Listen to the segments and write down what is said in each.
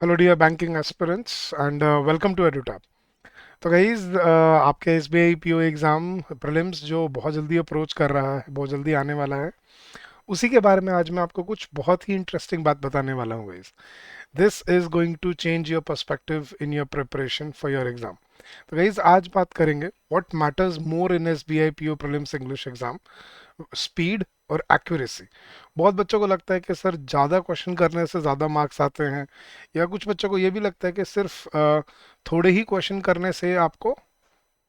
Hello dear banking aspirants and welcome to Edutap. तो guys आपके SBI PO exam prelims जो बहुत जल्दी अप्रोच कर रहा है, बहुत जल्दी आने वाला है, उसी के बारे में आज मैं आपको कुछ बहुत ही इंटरेस्टिंग बात बताने वाला हूँ guys. This is going to change your perspective in your preparation for your exam. तो गाइज आज बात करेंगे what matters more in SBI PO prelims English exam, speed और एक्यूरेसी। बहुत बच्चों को लगता है कि सर ज़्यादा क्वेश्चन करने से ज़्यादा मार्क्स आते हैं, या कुछ बच्चों को ये भी लगता है कि सिर्फ थोड़े ही क्वेश्चन करने से आपको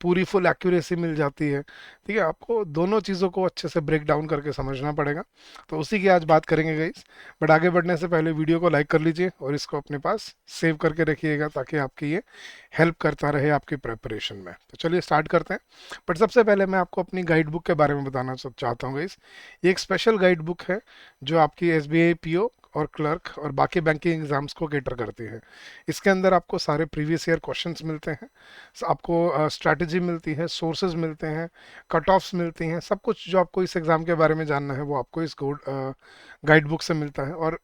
पूरी फुल एक्यूरेसी मिल जाती है। ठीक है, आपको दोनों चीज़ों को अच्छे से ब्रेक डाउन करके समझना पड़ेगा। तो उसी की आज बात करेंगे गाइस। बट आगे बढ़ने से पहले वीडियो को लाइक कर लीजिए और इसको अपने पास सेव करके रखिएगा, ताकि आपकी ये हेल्प करता रहे आपकी प्रेपरेशन में। तो चलिए स्टार्ट करते हैं। बट सबसे पहले मैं आपको अपनी गाइड बुक के बारे में बताना चाहता हूँ गाइस। ये एक स्पेशल गाइड बुक है जो आपकी S B I P O और क्लर्क और बाकी बैंकिंग एग्जाम्स को कैटर करती है। इसके अंदर आपको सारे प्रीवियस ईयर क्वेश्चंस मिलते हैं, आपको स्ट्रैटेजी मिलती है, सोर्सेज मिलते हैं, कट ऑफ्स मिलती हैं, सब कुछ जो आपको इस एग्ज़ाम के बारे में जानना है वो आपको इस गाइड बुक से मिलता है। और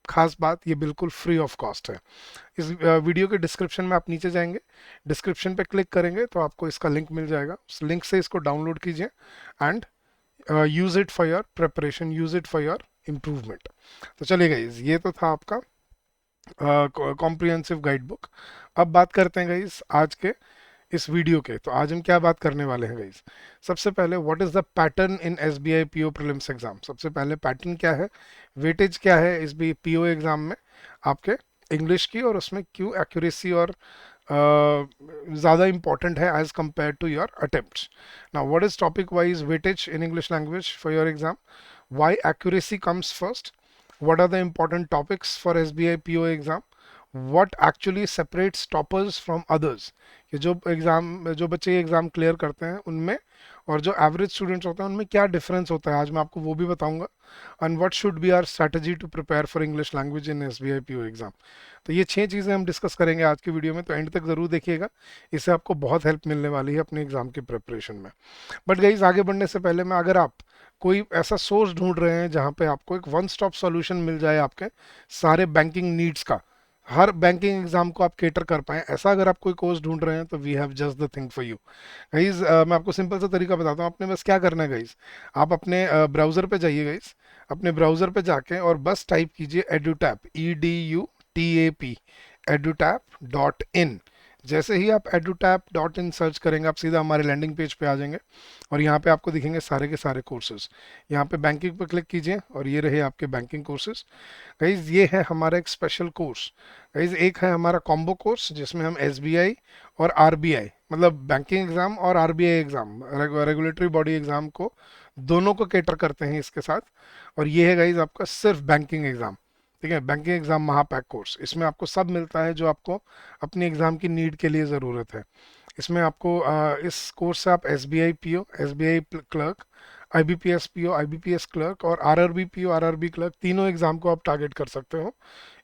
खास बात, ये बिल्कुल फ्री ऑफ कॉस्ट है। इस वीडियो के डिस्क्रिप्शन में आप नीचे जाएंगे, डिस्क्रिप्शन पे क्लिक करेंगे तो आपको इसका लिंक मिल जाएगा। उस लिंक से इसको डाउनलोड कीजिए and use it for your preparation, use it for your improvement. तो चलिए गाइज, ये तो था आपका कॉम्प्रिहेंसिव गाइड बुक। अब बात करते हैं गाइज आज के इस वीडियो के। तो आज हम क्या बात करने वाले हैं गाइज। सबसे पहले what is the pattern in S B I P O prelims exam. सबसे पहले पैटर्न क्या है, वेटेज क्या है इस बी पी ओ एग्जाम में आपके इंग्लिश की, और उसमें क्यों एक्यूरेसी और ज़्यादा इंपॉर्टेंट है as compare to your attempt. Now what is topic wise weightage in English language for your exam, why accuracy comes first, what are the important topics for SBI PO exam, what actually separates toppers from others, कि जो बच्चे ये exam clear करते हैं उनमें और जो average students होते हैं उनमें क्या डिफरेंस होता है, आज मैं आपको वो भी बताऊंगा। And what should be our strategy to prepare for English language in S B I P O exam. तो ये 6 चीज़ें हम डिस्कस करेंगे आज की वीडियो में, तो एंड तक ज़रूर देखिएगा। इससे आपको बहुत हेल्प मिलने वाली है अपने एग्जाम की प्रिपरेशन में। बट गाइज, आगे बढ़ने से पहले मैं, अगर आप कोई ऐसा सोर्स ढूंढ रहे हैं जहां पे आपको एक वन स्टॉप सॉल्यूशन मिल जाए आपके सारे बैंकिंग नीड्स का, हर बैंकिंग एग्जाम को आप केटर कर पाएं, ऐसा अगर आप कोई कोर्स ढूंढ रहे हैं तो we have just the thing for you guys. मैं आपको सिंपल सा तरीका बताता हूँ। आपने बस क्या करना है गाइज, आप अपने ब्राउज़र पे जाइए गाइज। अपने ब्राउज़र पे जाके और बस टाइप कीजिए एडुटैप, EDUTAP, edutap.in। जैसे ही आप edutap.in सर्च करेंगे, आप सीधा हमारे लैंडिंग पेज पे आ जाएंगे और यहाँ पे आपको दिखेंगे सारे के सारे कोर्सेज। यहाँ पे बैंकिंग पे क्लिक कीजिए और ये रहे आपके बैंकिंग कोर्सेज। गाइज, ये है हमारा एक स्पेशल कोर्स। गाइज, एक है हमारा कॉम्बो कोर्स जिसमें हम एसबीआई और आरबीआई, मतलब बैंकिंग एग्जाम और RBI exam, regulatory body exam को, दोनों को कैटर करते हैं इसके साथ। और ये है गाइज आपका सिर्फ बैंकिंग एग्जाम। ठीक है, बैंकिंग एग्जाम महापैक कोर्स, इसमें आपको सब मिलता है जो आपको अपनी एग्जाम की नीड के लिए ज़रूरत है। इसमें आपको इस कोर्स से आप S B I P O, S B I clerk, I B P S P O, I B P S clerk और R R B P O, R R B clerk, तीनों एग्जाम को आप target कर सकते हो।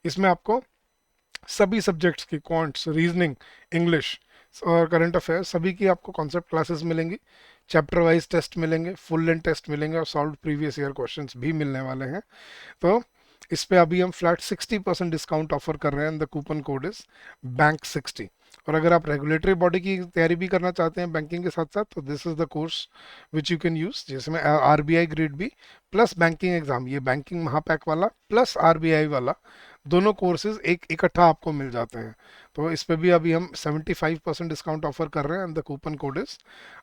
इसमें आपको सभी सब्जेक्ट्स की, क्वांट्स, रीजनिंग, इंग्लिश और करंट अफेयर्स, सभी की आपको कॉन्सेप्ट क्लासेस मिलेंगी। चैप्टर वाइज टेस्ट मिलेंगे, फुल लेंथ टेस्ट मिलेंगे और सॉल्व प्रीवियस ईयर क्वेश्चंस भी मिलने वाले हैं। तो इस पे अभी हम फ्लैट 60% डिस्काउंट ऑफर कर रहे हैं। द कूपन कोड इज बैंक60। और अगर आप रेगुलेटरी बॉडी की तैयारी भी करना चाहते हैं बैंकिंग के साथ साथ, तो this is the course which you can use, जिसमें RBI grade B plus banking exam, ये बैंकिंग महापैक वाला प्लस आरबीआई वाला, दोनों कोर्सेज एक इकट्ठा आपको मिल जाते हैं। तो इस पे भी अभी हम 75% डिस्काउंट ऑफर कर रहे हैं and the coupon code is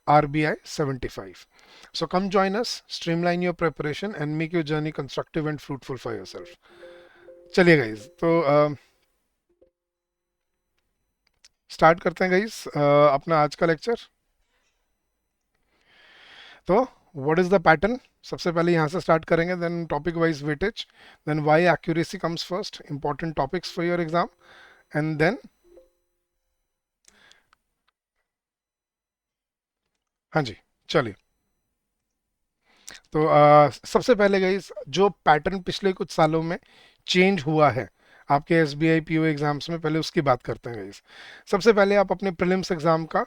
RBI75. So come join us, streamline your preparation and make your journey constructive and fruitful for yourself. चलिए गाइज, तो स्टार्ट करते हैं गाइज अपना आज का लेक्चर। तो व्हाट इज द पैटर्न, सबसे पहले यहाँ से स्टार्ट करेंगे, then topic wise weightage, then why accuracy comes first, important topics for your exam, and then, हाँ जी, चलिए। तो सबसे पहले गाइस, जो पैटर्न पिछले कुछ सालों में चेंज हुआ है आपके S B I P O exams में, पहले उसकी बात करते हैं गाइस। सबसे पहले आप अपने प्रीलिम्स एग्जाम का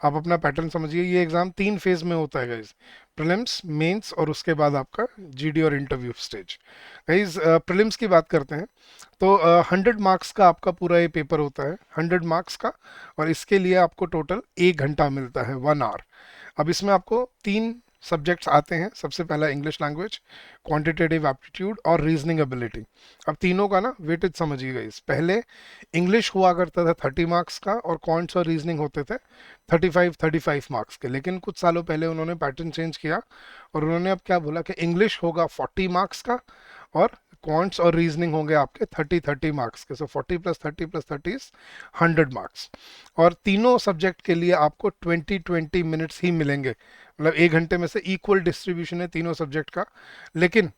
आप अपना पैटर्न समझिए, ये एग्जाम 3 फेज में होता है गाइज, प्रीलिम्स, मेंस और उसके बाद आपका जीडी और इंटरव्यू स्टेज। गाइज प्रीलिम्स की बात करते हैं तो 100 मार्क्स का आपका पूरा ये पेपर होता है, 100 मार्क्स का, और इसके लिए आपको टोटल 1 घंटा मिलता है, 1 आवर। अब इसमें आपको 3 सब्जेक्ट्स आते हैं, सबसे पहला इंग्लिश लैंग्वेज, क्वांटिटेटिव एप्टीट्यूड और रीजनिंग एबिलिटी। अब तीनों का ना वेटेज समझिएगा, इस पहले इंग्लिश हुआ करता था 30 मार्क्स का और कॉन्ट्स और रीजनिंग होते थे 35 मार्क्स के, लेकिन कुछ सालों पहले उन्होंने पैटर्न चेंज किया और उन्होंने अब क्या बोला कि इंग्लिश होगा 40 मार्क्स का और क्वांट्स और रीजनिंग होंगे आपके 30 मार्क्स के। सो 40 + 30 + 30 इज 100 मार्क्स। और तीनों सब्जेक्ट के लिए आपको 20-20 मिनट्स ही मिलेंगे, मतलब 1 घंटे में से इक्वल डिस्ट्रीब्यूशन है तीनों सब्जेक्ट का। लेकिन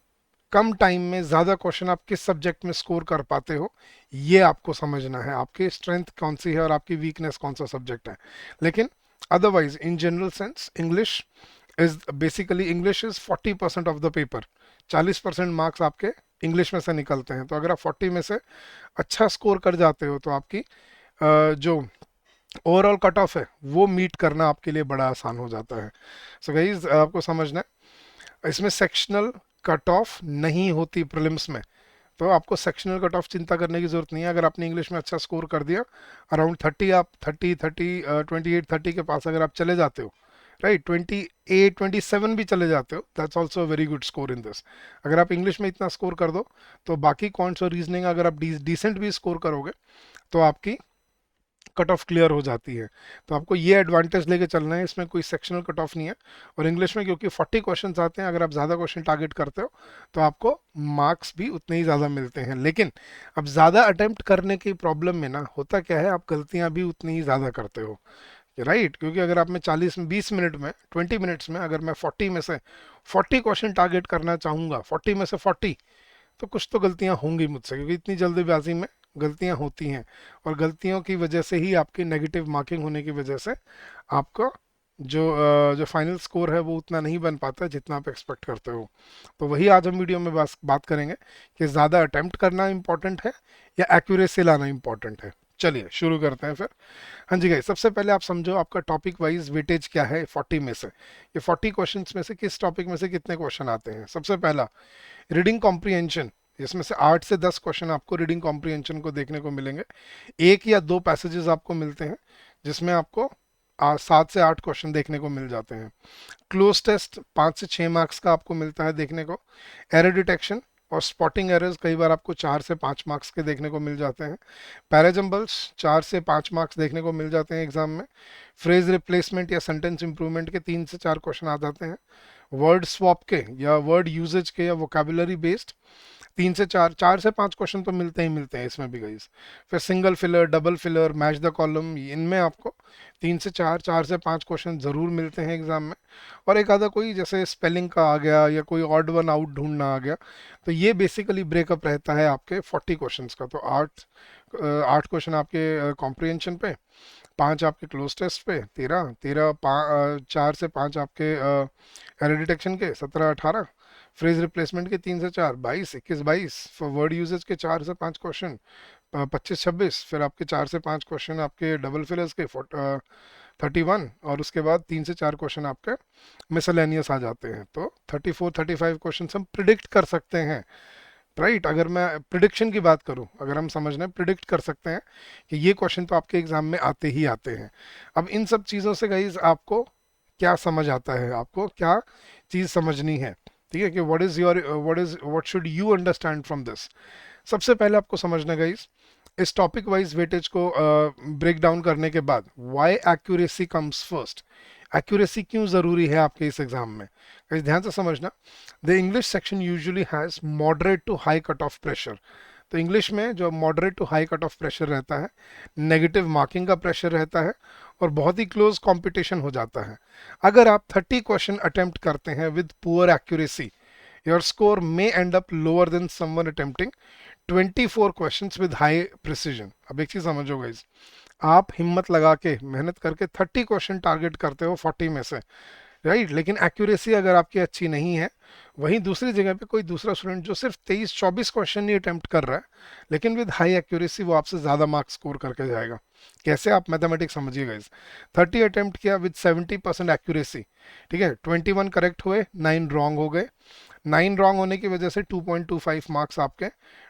कम टाइम में ज़्यादा क्वेश्चन आप किस सब्जेक्ट में स्कोर कर पाते हो, ये आपको समझना है, आपकी स्ट्रेंथ कौन सी है और आपकी वीकनेस कौन सा सब्जेक्ट है। लेकिन otherwise in general sense English is basically, English is 40% of the paper. 40% marks आपके इंग्लिश में से निकलते हैं, तो अगर आप 40 में से अच्छा स्कोर कर जाते हो तो आपकी जो ओवरऑल कट ऑफ है वो मीट करना आपके लिए बड़ा आसान हो जाता है। सो गाइज आपको समझना है, इसमें सेक्शनल कट ऑफ नहीं होती प्रीलिम्स में, तो आपको सेक्शनल कट ऑफ चिंता करने की जरूरत नहीं है। अगर आपने इंग्लिश में अच्छा स्कोर कर दिया, अराउंड 30, आप 28-30 के पास अगर आप चले जाते हो, राइट, 28-27 भी चले जाते हो, that's also very good score in this. अगर आप इंग्लिश में इतना स्कोर कर दो तो बाकी कॉन्ट्स और रीजनिंग अगर आप डिसेंट भी स्कोर करोगे तो आपकी कट ऑफ क्लियर हो जाती है। तो आपको ये एडवांटेज लेके चलना है, इसमें कोई सेक्शनल कट ऑफ नहीं है। और इंग्लिश में क्योंकि 40 क्वेश्चन आते हैं, अगर आप ज़्यादा क्वेश्चन टारगेट करते हो तो आपको मार्क्स भी उतने ही ज़्यादा मिलते हैं। लेकिन अब ज़्यादा अटेम्प्ट करने की प्रॉब्लम में ना होता क्या है, आप गलतियाँ भी उतनी ही ज़्यादा करते हो, राइट। क्योंकि अगर आप में 20 मिनट में, 20 मिनट्स में अगर मैं 40 में से 40 क्वेश्चन टारगेट करना चाहूँगा, 40 में से 40, तो कुछ तो गलतियां होंगी मुझसे, क्योंकि इतनी जल्दीबाजी में गलतियां होती हैं। और गलतियों की वजह से ही आपकी नेगेटिव मार्किंग होने की वजह से आपका जो फाइनल स्कोर है वो उतना नहीं बन पाता जितना आप एक्सपेक्ट करते हो। तो वही आज हम वीडियो में बात करेंगे कि ज़्यादा अटेम्प्ट करना इंपॉर्टेंट है या एक्यूरेसी लाना इंपॉर्टेंट है। चलिए शुरू करते हैं फिर। हाँ जी गाइस, सबसे पहले आप समझो आपका टॉपिक वाइज वेटेज क्या है 40 में से। ये 40 क्वेश्चंस में से किस टॉपिक में से कितने क्वेश्चन आते हैं। सबसे पहला रीडिंग कॉम्प्रिहेंशन, इसमें से 8 से 10 क्वेश्चन आपको रीडिंग कॉम्प्रिहेंशन को देखने को मिलेंगे। 1 या 2 पैसेजेस आपको मिलते हैं जिसमें आपको 7 से 8 क्वेश्चन देखने को मिल जाते हैं। क्लोज टेस्ट 5 से 6 मार्क्स का आपको मिलता है देखने को। एरर डिटेक्शन और स्पॉटिंग एरर्स कई बार आपको 4 से 5 मार्क्स के देखने को मिल जाते हैं। पैराजम्बल्स 4 से 5 मार्क्स देखने को मिल जाते हैं एग्जाम में। फ्रेज रिप्लेसमेंट या सेंटेंस इंप्रूवमेंट के 3 से 4 क्वेश्चन आ जाते हैं। वर्ड स्वैप के या वर्ड यूजेज के या वोकेबुलरी बेस्ड 3 से 4 क्वेश्चन तो मिलते ही मिलते हैं इसमें भी गाइस। फिर single filler, double filler, match the column, इनमें आपको 3 से 4 क्वेश्चन ज़रूर मिलते हैं एग्जाम में। और एक आधा कोई जैसे स्पेलिंग का आ गया या कोई ऑड वन आउट ढूंढना आ गया, तो ये बेसिकली ब्रेकअप रहता है आपके 40 क्वेश्चंस का। तो 8 क्वेश्चन आपके कॉम्प्रिहेंशन पे, 5 आपके क्लोज टेस्ट पे, 4 से 5 आपके एरर डिटेक्शन के, 17-18, फ्रेज रिप्लेसमेंट के 3 से 4, 22, 21, 22, फॉर वर्ड यूजेज के 4 से 5 क्वेश्चन, 25-26, फिर आपके 4 से 5 क्वेश्चन आपके डबल फिलर्स के 31, और उसके बाद 3 से 4 क्वेश्चन आपके मिसलेनियस आ जाते हैं। तो 34-35 क्वेश्चन हम प्रिडिक्ट कर सकते हैं, राइट। अगर मैं प्रिडिक्शन की बात करूं, अगर हम समझना प्रिडिक्ट कर सकते हैं कि ये क्वेश्चन तो आपके एग्जाम में आते ही आते हैं। अब इन सब चीज़ों से गाइज आपको क्या समझ आता है, आपको क्या चीज़ समझनी है, ठीक है, कि what should you understand from this. सबसे पहले आपको समझना गाइज, इस टॉपिक वाइज वेटेज को ब्रेक डाउन करने के बाद why accuracy comes first. Accuracy क्यों ज़रूरी है आपके इस एग्जाम में, गाइस ध्यान से समझना। The English section usually has moderate to high cut off pressure. तो इंग्लिश में जो moderate to high cut off pressure रहता है, नेगेटिव मार्किंग का प्रेशर रहता है और बहुत ही क्लोज कंपटीशन हो जाता है। अगर आप 30 क्वेश्चन अटेम्प्ट करते हैं with poor accuracy, your score may and up lower than someone attempting 24 questions with high precision. अब एक चीज समझो गाइस, आप हिम्मत लगा के मेहनत करके 30 क्वेश्चन टारगेट करते हो 40 में से, राइट। लेकिन एक्यूरेसी अगर आपकी अच्छी नहीं है, वहीं दूसरी जगह पे कोई दूसरा स्टूडेंट जो सिर्फ 23-24 क्वेश्चन ही अटेम्प्ट कर रहा है, लेकिन विद हाई एक्यूरेसी वो आपसे ज़्यादा मार्क्स स्कोर करके जाएगा। कैसे, आप मैथमेटिक्स समझिएगा इस 30 अटेम्प्ट किया विद 70% एक्यूरेसी, ठीक है, 21 करेक्ट हुए, 9 रॉन्ग हो गए। 9 रॉन्ग होने की वजह से 2.25 मार्क्स आपके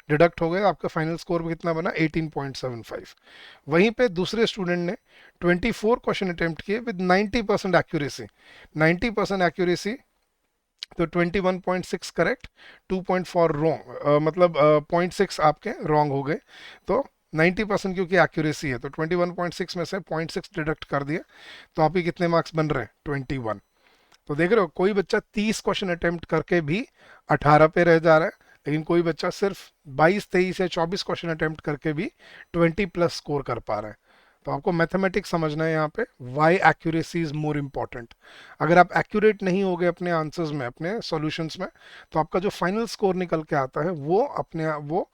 डिडक्ट हो गए, आपका फाइनल स्कोर कितना बना, 18.75। वहीं पे दूसरे स्टूडेंट ने 24 क्वेश्चन अटेम्प्ट किए विद 90% एक्यूरेसी, 90% एक्यूरेसी, तो 21.6 करेक्ट, 2.4 रॉन्ग, मतलब 0.6 आपके रॉन्ग हो गए। तो 90% क्योंकि एक्यूरेसी है, तो 21.6 में से 0.6 डिडक्ट कर दिया, तो आपके कितने मार्क्स बन रहे हैं, 21। तो देख रहे हो, कोई बच्चा 30 क्वेश्चन अटेम्प्ट करके भी 18 पे रह जा रहा है, लेकिन कोई बच्चा सिर्फ 22, 23 या 24 क्वेश्चन अटेम्प्ट करके भी 20 प्लस स्कोर कर पा रहा है। तो आपको मैथमेटिक्स समझना है यहाँ पे, why accuracy is more important. अगर आप एक्यूरेट नहीं होगे अपने आंसर्स में, अपने सॉल्यूशंस में, तो आपका जो फाइनल स्कोर निकल के आता है वो अपने आप, वो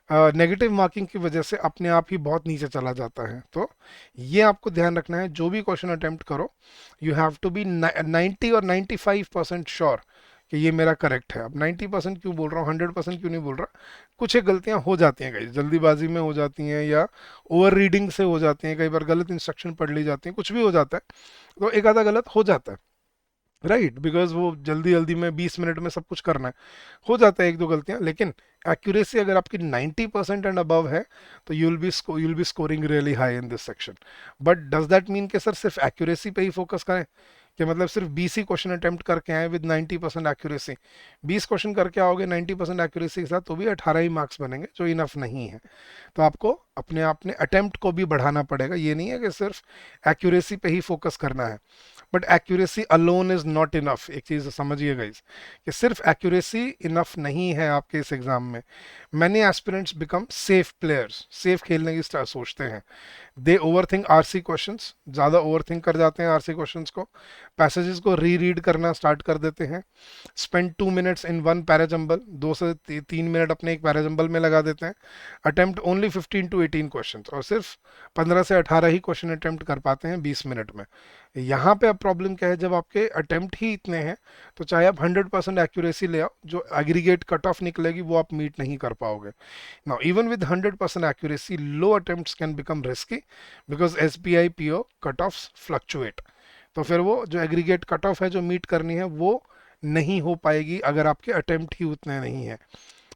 नेगेटिव मार्किंग की वजह से अपने आप ही बहुत नीचे चला जाता है। तो ये आपको ध्यान रखना है, जो भी क्वेश्चन अटेम्प्ट करो, यू हैव टू बी 90 और 95% श्योर कि ये मेरा करेक्ट है। अब 90% क्यों बोल रहा हूँ, 100% क्यों नहीं बोल रहा, कुछ एक गलतियाँ हो जाती हैं, कई जल्दीबाजी में हो जाती हैं, या ओवर रीडिंग से हो जाती हैं, कई बार गलत इंस्ट्रक्शन पढ़ ली जाती हैं, कुछ भी हो जाता है, तो एक आधा गलत हो जाता है, राइट, बिकॉज वो जल्दी जल्दी में 20 मिनट में सब कुछ करना है, हो जाता है एक दो गलतियां। लेकिन एक्यूरेसी अगर आपकी 90% एंड अबव है, तो you will B scoring really high in this section. But does that mean कि सर सिर्फ एक्यूरेसी पे ही फोकस करें, कि मतलब सिर्फ 20 ही क्वेश्चन अटेम्प्ट करके आए विद 90% एक्यूरेसी, 20 क्वेश्चन करके आओगे 90% एक्यूरेसी के साथ, तो भी 18 ही मार्क्स बनेंगे, जो इनफ नहीं है। तो आपको अपने अपने अटेम्प्ट को भी बढ़ाना पड़ेगा, ये नहीं है कि सिर्फ एक्यूरेसी पे ही फोकस करना है। But accuracy alone is not enough, एक चीज समझिएगा इस, कि सिर्फ एक्यूरेसी इनफ नहीं है आपके इस एग्जाम में। Many aspirants become safe players, safe खेलने की सोचते हैं, दे ओवर थिंक आरसी क्वेश्चंस, ज़्यादा ओवर थिंक कर जाते हैं आरसी क्वेश्चंस को, पैसेजेस को री रीड करना स्टार्ट कर देते हैं, spend 2 minutes in one parajumble, 2 से 3 मिनट अपने एक पैराजम्बल में लगा देते हैं, अटेम्प्ट ओनली 15 to 18 क्वेश्चन, और सिर्फ 15 से 18 ही क्वेश्चन अटेम्प्ट कर पाते हैं 20 मिनट में। यहाँ पे अब प्रॉब्लम क्या है, जब आपके अटेम्प्ट ही इतने हैं, तो चाहे आप 100% एक्यूरेसी ले आओ, जो एग्रीगेट कट ऑफ निकलेगी वो आप मीट नहीं कर पाओगे। Now, even with 100% accuracy, low attempts can become risky because SBI PO cutoffs fluctuate. तो फिर वो जो एग्रीगेट कट ऑफ है जो मीट करनी है, वो नहीं हो पाएगी अगर आपके अटेम्प्ट ही उतने नहीं है।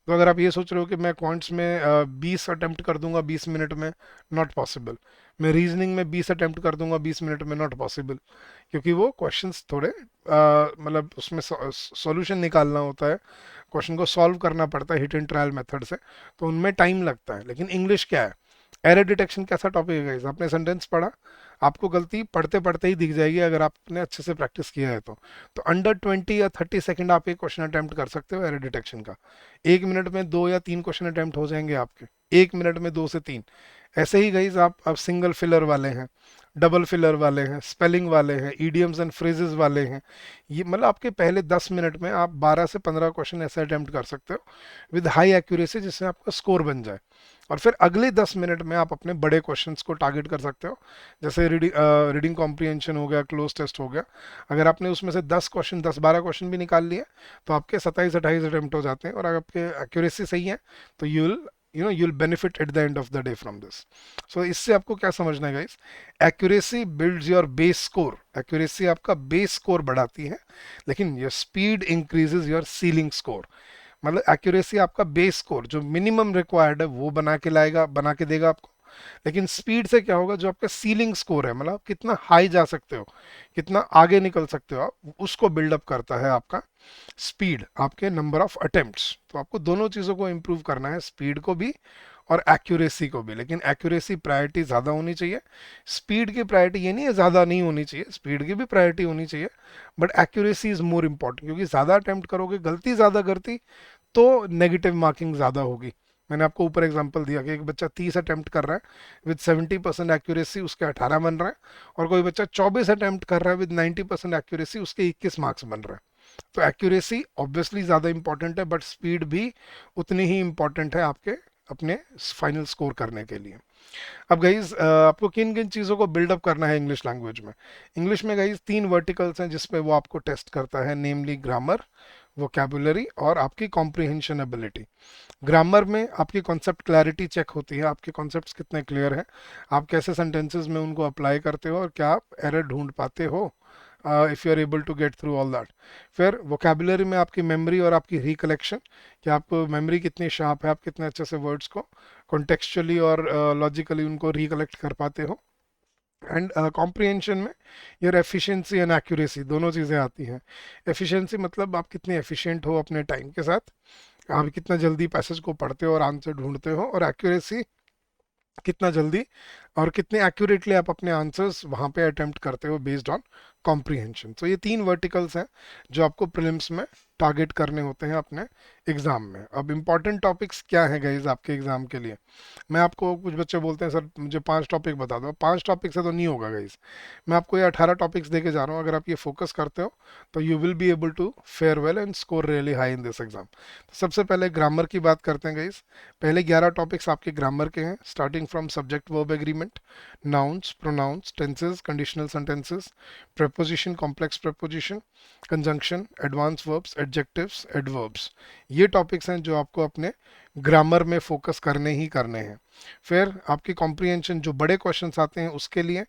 तो अगर आप ये सोच रहे हो कि मैं क्वांट्स में 20 अटेम्प्ट कर दूंगा 20 मिनट में, नॉट पॉसिबल। मैं रीजनिंग में 20 अटेम्प्ट कर दूंगा 20 मिनट में, नॉट पॉसिबल, क्योंकि वो क्वेश्चंस थोड़े मतलब उसमें सॉल्यूशन निकालना होता है, क्वेश्चन को सॉल्व करना पड़ता है हिट एंड ट्रायल मेथड से, तो उनमें टाइम लगता है। लेकिन इंग्लिश क्या है, एरर डिटेक्शन कैसा टॉपिक है गाइस, आपने सेंटेंस पढ़ा, आपको गलती पढ़ते पढ़ते ही दिख जाएगी अगर आपने अच्छे से प्रैक्टिस किया है तो अंडर 20 या 30 सेकंड आप एक क्वेश्चन अटेम्प्ट कर सकते हो एरर डिटेक्शन का। 1 मिनट में 2 या 3 क्वेश्चन अटेम्प्ट हो जाएंगे आपके, 1 मिनट में 2 से 3। ऐसे ही गाइज आप अब सिंगल फिलर वाले हैं, डबल फिलर वाले हैं, स्पेलिंग वाले हैं, ईडियम्स एंड फ्रेजेस वाले हैं, ये मतलब आपके पहले 10 मिनट में आप 12 से 15 क्वेश्चन ऐसे अटेम्प्ट कर सकते हो विद हाई एक्यूरेसी, जिससे आपका स्कोर बन जाए। और फिर अगले 10 मिनट में आप अपने बड़े क्वेश्चंस को टारगेट कर सकते हो, जैसे रीडिंग कॉम्प्रिहेंशन हो गया, क्लोज टेस्ट हो गया। अगर आपने उसमें से 10 क्वेश्चन, 10-12 क्वेश्चन भी निकाल लिए, तो आपके 27-28 अटेम्प्ट हो जाते हैं, और अगर आपके एक्यूरेसी सही है, तो you'll benefit at the end of the day from this. So इससे आपको क्या समझना है guys, accuracy builds your base score, accuracy आपका बेस स्कोर बढ़ाती है, लेकिन your speed increases your ceiling score. मतलब एक्यूरेसी आपका बेस स्कोर जो मिनिमम रिक्वायर्ड है वो बना के देगा आपको, लेकिन स्पीड से क्या होगा, जो आपका सीलिंग स्कोर है, मतलब आप कितना हाई जा सकते हो, कितना आगे निकल सकते हो आप, उसको बिल्डअप करता है आपका स्पीड, आपके नंबर ऑफ अटेम्प्ट्स। तो आपको दोनों चीज़ों को इंप्रूव करना है, स्पीड को भी और एक्यूरेसी को भी, लेकिन एक्यूरेसी प्रायोरिटी ज़्यादा होनी चाहिए। स्पीड की प्रायोरिटी ये नहीं है ज़्यादा नहीं होनी चाहिए, स्पीड की भी प्रायोरिटी होनी चाहिए, but accuracy is more important, क्योंकि ज़्यादा अटेम्प्ट करोगे, गलती ज़्यादा करती तो नेगेटिव मार्किंग ज़्यादा होगी। मैंने आपको ऊपर एग्जांपल दिया कि एक बच्चा 30 अटेम्प्ट कर रहा है विद 70% एक्यूरेसी, उसके 18 बन रहा है, और कोई बच्चा 24 अटेम्प्ट कर रहा है विद 90% एक्यूरेसी, उसके 21 मार्क्स बन रहे हैं। तो एक्यूरेसी ऑब्वियसली ज़्यादा इंपॉर्टेंट है, बट स्पीड भी उतनी ही इंपॉर्टेंट है आपके अपने फाइनल स्कोर करने के लिए। अब गाइज आपको किन किन चीज़ों को बिल्डअप करना है इंग्लिश लैंग्वेज में। इंग्लिश में गाइज 3 वर्टिकल्स हैं जिसपे वो आपको टेस्ट करता है, नेमली ग्रामर, वोकैबुलरी और आपकी कॉम्प्रिहेंशन एबिलिटी। ग्रामर में आपकी कॉन्सेप्ट क्लैरिटी चेक होती है, आपके कॉन्सेप्ट्स कितने क्लियर हैं, आप कैसे सेंटेंसेस में उनको अप्लाई करते हो और क्या आप एरर ढूंढ पाते हो, if you are able to get through all that. फिर वोकैबुलरी में आपकी मेमोरी और आपकी रिकलेक्शन, कि आपको मेमोरी कितनी शार्प है, आप कितने अच्छे से वर्ड्स को कॉन्टेक्चुअली और लॉजिकली उनको रिकलेक्ट कर पाते हो। एंड कॉम्प्रिहेंशन में यार एफिशिएंसी एंड एक्यूरेसी दोनों चीज़ें आती हैं। एफिशिएंसी मतलब आप कितने एफिशिएंट हो अपने टाइम के साथ, आप कितना जल्दी पैसेज को पढ़ते हो और आंसर ढूंढते हो, और एक्यूरेसी कितना जल्दी और कितने एक्यूरेटली आप अपने आंसर्स वहाँ पे अटेम्प्ट करते हो बेस्ड ऑन कॉम्प्रिहेंशन। तो ये 3 वर्टिकल्स हैं जो आपको प्रीलिम्स में टारगेट करने होते हैं अपने एग्जाम में। अब इंपॉर्टेंट टॉपिक्स क्या हैं गाइज आपके एग्जाम के लिए। मैं आपको, कुछ बच्चे बोलते हैं सर मुझे 5 टॉपिक बता दो, 5 टॉपिक से तो नहीं होगा गाइज। मैं आपको ये 18 टॉपिक्स दे के जा रहा हूँ, अगर आप ये फोकस करते हो तो you will be able to fare well and score really high in this exam. तो सबसे पहले ग्रामर की बात करते हैं गाइज। पहले 11 टॉपिक्स आपके ग्रामर के हैं, starting from subject verb agreement, nouns, pronouns, tenses, conditional sentences, preposition, complex preposition, conjunction, advanced verbs, adjectives, adverbs। ये टॉपिक्स हैं जो आपको अपने ग्रामर में फोकस करने ही करने हैं। फिर आपकी कॉम्प्रिहेंशन, जो बड़े क्वेश्चंस आते हैं उसके लिए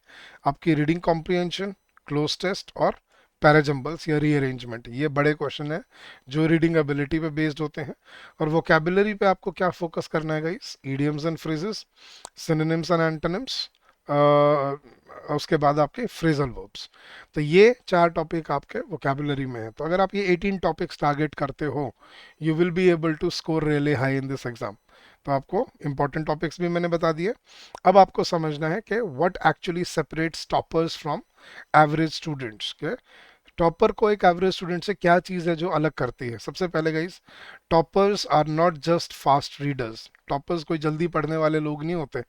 आपकी रीडिंग कॉम्प्रिहेंशन, क्लोज टेस्ट और पैराजम्बल्स या रीअरेंजमेंट, ये बड़े क्वेश्चन है जो रीडिंग एबिलिटी पे बेस्ड होते हैं। और वोकैबुलरी पे आपको क्या फोकस करना है guys, idioms and phrases, synonyms and antonyms, उसके बाद आपके फ्रेजल वर्ब्स। तो ये 4 टॉपिक आपके वोकैबुलरी में है। तो अगर आप ये 18 टॉपिक्स टारगेट करते हो, you will be able to score really high in this exam. तो आपको इंपॉर्टेंट टॉपिक्स भी मैंने बता दिए। अब आपको समझना है कि what actually separates toppers from average students के। टॉपर को एक एवरेज स्टूडेंट से क्या चीज़ है जो अलग करती है। सबसे पहले guys, toppers are not just fast readers. Toppers कोई जल्दी पढ़ने वाले लोग नहीं होते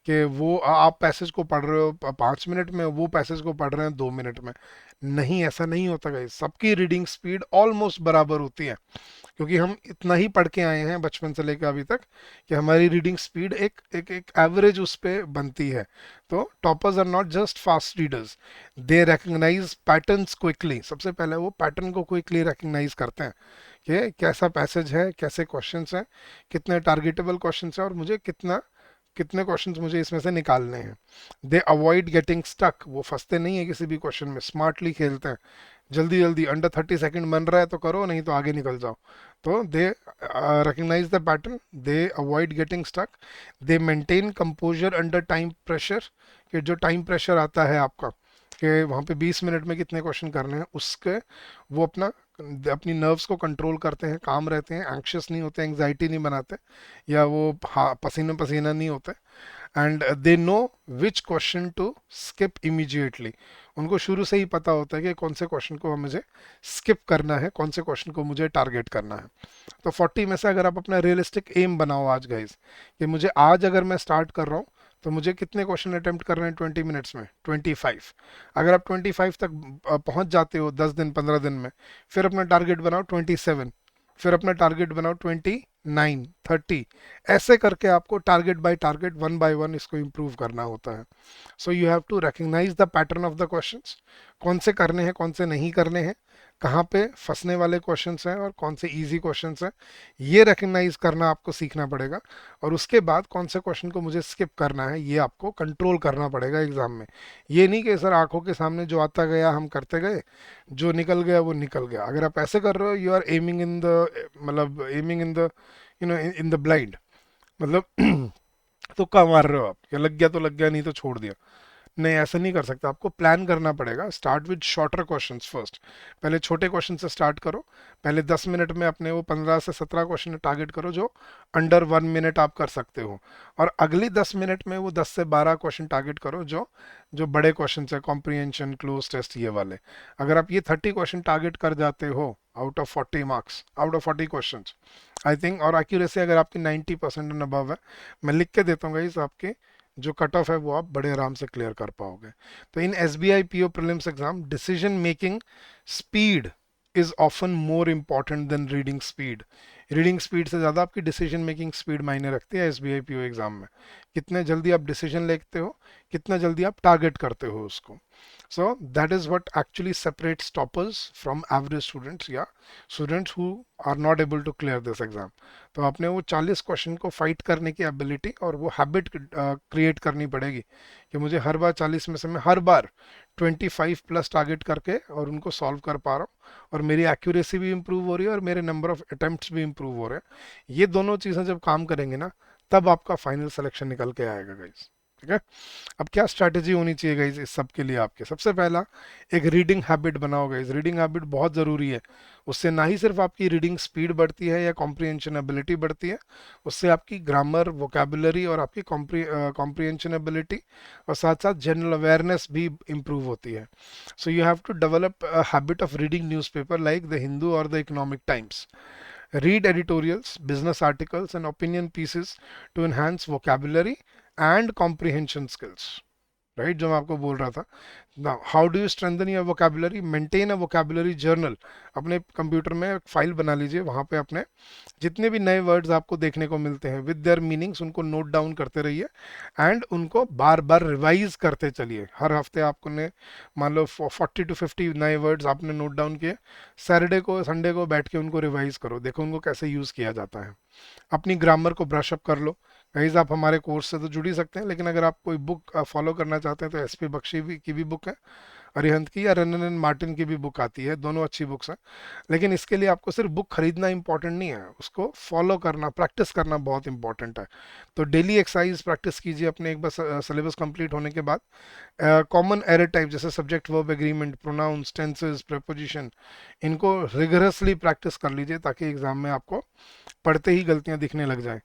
कि वो आप पैसेज को पढ़ रहे हो 5 मिनट में, वो पैसेज को पढ़ रहे हैं 2 मिनट में। नहीं, ऐसा नहीं होता गाइस। सबकी रीडिंग स्पीड ऑलमोस्ट बराबर होती है, क्योंकि हम इतना ही पढ़ के आए हैं बचपन से लेकर अभी तक कि हमारी रीडिंग स्पीड एक एक एक एवरेज उस पे बनती है। तो toppers are not just fast readers, they recognise patterns quickly. सबसे पहले वो पैटर्न को क्विकली रिकग्नाइज करते हैं कि कैसा पैसेज है, कैसे क्वेश्चंस हैं, कितने टारगेटेबल क्वेश्चंस हैं और मुझे कितने क्वेश्चंस मुझे इसमें से निकालने हैं। दे अवॉइड गेटिंग स्टक, वो फंसते नहीं है किसी भी क्वेश्चन में, स्मार्टली खेलते हैं। जल्दी जल्दी अंडर 30 सेकंड बन रहा है तो करो, नहीं तो आगे निकल जाओ। तो they recognise the pattern, they avoid getting stuck, they maintain composure under time pressure. कि जो टाइम प्रेशर आता है आपका कि वहाँ पे 20 मिनट में कितने क्वेश्चन करने हैं, उसके वो अपनी नर्व्स को कंट्रोल करते हैं, काम रहते हैं, एंक्शियस नहीं होते, एंग्जाइटी नहीं बनाते, या वो पसीना पसीना नहीं होते। And they know which question to skip immediately. उनको शुरू से ही पता होता है कि कौन से क्वेश्चन को मुझे स्किप करना है, कौन से क्वेश्चन को मुझे टारगेट करना है। तो 40 में से अगर आप अपना रियलिस्टिक एम बनाओ आज गाइज, कि मुझे आज अगर मैं स्टार्ट कर रहा हूँ तो मुझे कितने क्वेश्चन अटेम्प्ट करने हैं 20 मिनट्स में, 25। अगर आप 25 तक पहुंच जाते हो 10 दिन 15 दिन में, फिर अपना टारगेट बनाओ 27, फिर अपना टारगेट बनाओ 29, 30। ऐसे करके आपको target by target, one by one इसको इम्प्रूव करना होता है। So you have to recognise the pattern of the questions, कौन से करने हैं कौन से नहीं करने हैं, कहाँ पे फंसने वाले क्वेश्चंस हैं और कौन से इजी क्वेश्चंस हैं, ये रिकग्नाइज करना आपको सीखना पड़ेगा। और उसके बाद कौन से क्वेश्चन को मुझे स्किप करना है, ये आपको कंट्रोल करना पड़ेगा एग्जाम में। ये नहीं कि सर आंखों के सामने जो आता गया हम करते गए, जो निकल गया वो निकल गया। अगर आप ऐसे कर रहे हो, you are aiming in the, मतलब aiming in the, in the blind, मतलब तुक्का मार रहे हो आप, या लग गया तो लग गया, नहीं तो छोड़ दिया। नहीं, ऐसा नहीं कर सकता, आपको प्लान करना पड़ेगा। Start with shorter questions first. पहले छोटे क्वेश्चन से स्टार्ट करो। पहले 10 मिनट में अपने वो 15 से 17 क्वेश्चन टारगेट करो जो अंडर 1 मिनट आप कर सकते हो। और अगली 10 मिनट में वो 10 से 12 क्वेश्चन टारगेट करो जो जो बड़े क्वेश्चन है, कॉम्प्रिहेंशन, क्लोज टेस्ट, ये वाले। अगर आप ये 30 क्वेश्चन टारगेट कर जाते हो out of 40 marks, out of 40 question, I think, और एक्यूरेसी अगर आपकी 90% एंड अबव है, मैं लिख के देता हूँ गाइस, आपके जो कट ऑफ है वो आप बड़े आराम से क्लियर कर पाओगे। तो in SBI PO prelims exam, decision making speed is often more important than reading speed. Reading speed से ज़्यादा आपकी डिसीजन मेकिंग स्पीड मायने रखती है एसबीआई पीओ एग्जाम में। कितने जल्दी आप डिसीजन लेते हो, कितना जल्दी आप टारगेट करते हो उसको। So that is what actually separates toppers from average students या students who are not able to clear this exam। तो आपने वो 40 क्वेश्चन को फाइट करने की एबिलिटी और वो हैबिट क्रिएट करनी पड़ेगी कि मुझे हर बार 40 में से मैं हर बार 25 प्लस टारगेट करके और उनको सॉल्व कर पा रहा हूँ, और मेरी एक्यूरेसी भी इंप्रूव हो रही है और मेरे नंबर ऑफ अटेम्प्ट्स भी इंप्रूव हो रहे हैं। ये दोनों चीज़ें जब काम करेंगे ना, तब आपका फाइनल सिलेक्शन निकल के आएगा गाइस। ठीक है। अब क्या स्ट्रैटेजी होनी चाहिए गाइज इस सब के लिए आपके? सबसे पहला, एक रीडिंग हैबिट बनाओ गाइज। रीडिंग हैबिट बहुत ज़रूरी है। उससे ना ही सिर्फ आपकी रीडिंग स्पीड बढ़ती है या कॉम्प्रिहेंशन एबिलिटी बढ़ती है, उससे आपकी ग्रामर, वोकेबुलरी और आपकी कॉम्प्रिहेंशन एबिलिटी और साथ साथ जनरल अवेयरनेस भी इम्प्रूव होती है। So you have to develop a habit of reading newspaper like the Hindu और the Economic Times. Read editorials, business articles, and opinion pieces to enhance vocabulary and comprehension skills. Right, जो मैं आपको बोल रहा था ना, how do you strengthen your vocabulary? Maintain a vocabulary journal. अपने computer में एक फाइल बना लीजिए, वहाँ पे अपने जितने भी नए वर्ड्स आपको देखने को मिलते हैं विद देयर मीनिंग्स, उनको नोट डाउन करते रहिए एंड उनको बार बार रिवाइज करते चलिए। हर हफ्ते आपको ने मान लो 40 to 50 नए वर्ड्स आपने नोट डाउन किए, सैटरडे को संडे को बैठ के उनको रिवाइज करो, देखो उनको कैसे यूज़ किया जाता है। अपनी ग्रामर को ब्रश अप कर लो। गाइज आप हमारे कोर्स से तो जुड़ ही सकते हैं, लेकिन अगर आप कोई बुक फॉलो करना चाहते हैं तो एसपी बख्शी की भी बुक है, अरिहंत की या रनन मार्टिन की भी बुक आती है, दोनों अच्छी बुक्स हैं। लेकिन इसके लिए आपको सिर्फ बुक खरीदना इंपॉर्टेंट नहीं है, उसको फॉलो करना, प्रैक्टिस करना बहुत इंपॉर्टेंट है। तो डेली एक्सरसाइज प्रैक्टिस कीजिए अपने एक बार सिलेबस कंप्लीट होने के बाद। कॉमन एरर टाइप जैसे subject verb agreement, pronouns, tenses, preposition, इनको रिगरसली प्रैक्टिस कर लीजिए ताकि एग्जाम में आपको पढ़ते ही गलतियां दिखने लग जाए।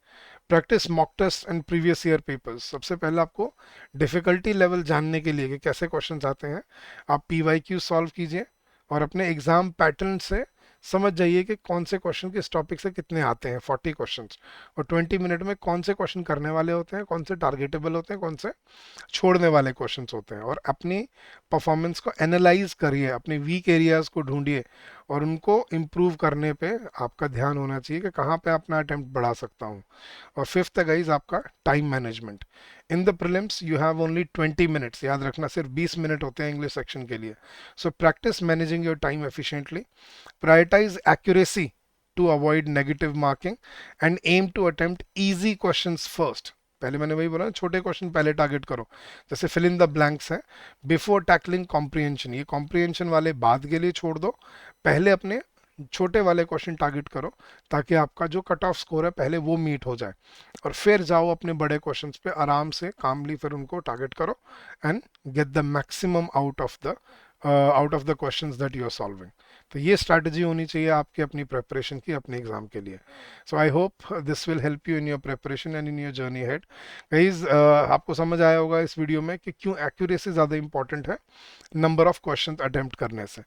Practise mock test and previous year papers. सबसे पहले आपको डिफ़िकल्टी लेवल जानने के लिए कि कैसे क्वेश्चंस आते हैं, आप पीवाईक्यू सॉल्व कीजिए और अपने एग्जाम पैटर्न से समझ जाइए कि कौन से क्वेश्चन किस टॉपिक से कितने आते हैं, 40 क्वेश्चंस, और 20 मिनट में कौन से क्वेश्चन करने वाले होते हैं, कौन से टारगेटेबल होते हैं, कौन से छोड़ने वाले क्वेश्चंस होते हैं। और अपनी परफॉर्मेंस को एनालाइज करिए, अपने वीक एरियाज को ढूंढिए और उनको इम्प्रूव करने पे आपका ध्यान होना चाहिए कि कहाँ पे अपना अटेम्प्ट बढ़ा सकता हूँ। और फिफ्थ है गाइज आपका time management. In the prelims you have only 20 minutes, याद रखना सिर्फ 20 मिनट होते हैं इंग्लिश सेक्शन के लिए। So practise managing your time efficiently, prioritise accuracy to avoid negative marking and aim to attempt easy questions first. पहले मैंने वही बोला, छोटे क्वेश्चन पहले टारगेट करो, जैसे फिल इन द ब्लैंक्स है, बिफोर टैकलिंग कॉम्प्रिहेंशन। ये कॉम्प्रिहेंशन वाले बाद के लिए छोड़ दो, पहले अपने छोटे वाले क्वेश्चन टारगेट करो ताकि आपका जो कट ऑफ स्कोर है पहले वो मीट हो जाए, और फिर जाओ अपने बड़े क्वेश्चंस पे आराम से कामली, फिर उनको टारगेट करो and get the maximum out of the questions that you are solving. तो ये स्ट्रैटेजी होनी चाहिए आपकी अपनी प्रिपरेशन की, अपने एग्जाम के लिए। So I hope this will help you in your preparation and in your journey ahead. Guys आपको समझ आया होगा इस वीडियो में कि क्यों एक्यूरेसी ज़्यादा इंपॉर्टेंट है नंबर ऑफ क्वेश्चन अटेम्प्ट करने से।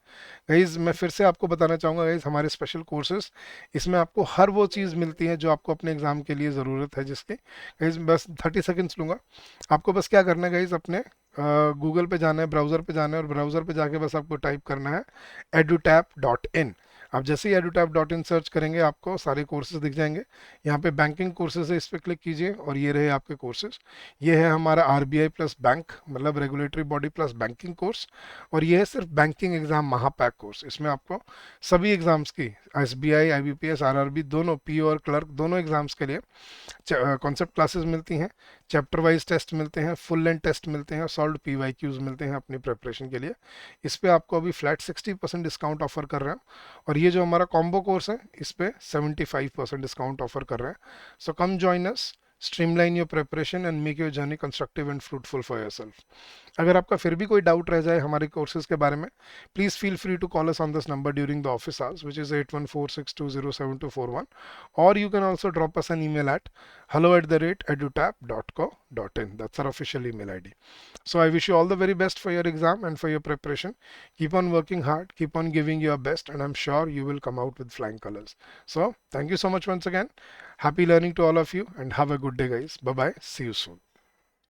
गाइज मैं फिर से आपको बताना चाहूँगा गाइज, हमारे स्पेशल कोर्सेज, इसमें आपको हर वो चीज़ मिलती है जो आपको अपने एग्जाम के लिए ज़रूरत है, जिसके गाइज बस 30 सेकेंड्स लूँगा। आपको बस क्या करना है गाइज, अपने गूगल पे जाना है, ब्राउज़र पे जाना है, और ब्राउज़र पे जाके बस आपको टाइप करना है edutap.in। आप जैसे ही edutap.in सर्च करेंगे आपको सारे कोर्सेज दिख जाएंगे। यहाँ पे बैंकिंग कोर्सेज है, इस पर क्लिक कीजिए और ये रहे आपके कोर्सेज। ये है हमारा आरबीआई प्लस बैंक, मतलब regulatory body plus banking course, और ये है सिर्फ बैंकिंग एग्जाम महापैक कोर्स। इसमें आपको सभी एग्जाम्स की, एसबीआई, आईबीपीएस, आरआरबी, दोनों पीओ और क्लर्क, दोनों एग्जाम्स के लिए कॉन्सेप्ट क्लासेस मिलती हैं, चैप्टर वाइज टेस्ट मिलते हैं, फुल लेंथ टेस्ट मिलते हैं, सॉल्व पीवाईक्यूज मिलते हैं अपनी प्रिपरेशन के लिए। इस पे आपको अभी फ्लैट 60% डिस्काउंट ऑफर कर रहे हैं, और ये जो हमारा कॉम्बो कोर्स है इस पे 75% डिस्काउंट ऑफर कर रहे हैं। So come join us, streamline your preparation and make your journey constructive and fruitful for yourself. अगर आपका फिर भी कोई डाउट रह जाए हमारे कोर्सेज के बारे में, please feel free to call us on this number during the office hours, which is 8146207241, or you can also drop us an email at hello@edutap.co.in. That's our official email ID. So I wish you all the very best for your exam and for your preparation. Keep on working hard, keep on giving your best, and I'm sure you will come out with flying colors. So thank you so much once again. Happy learning to all of you, and have a good day, guys. Bye bye. See you soon.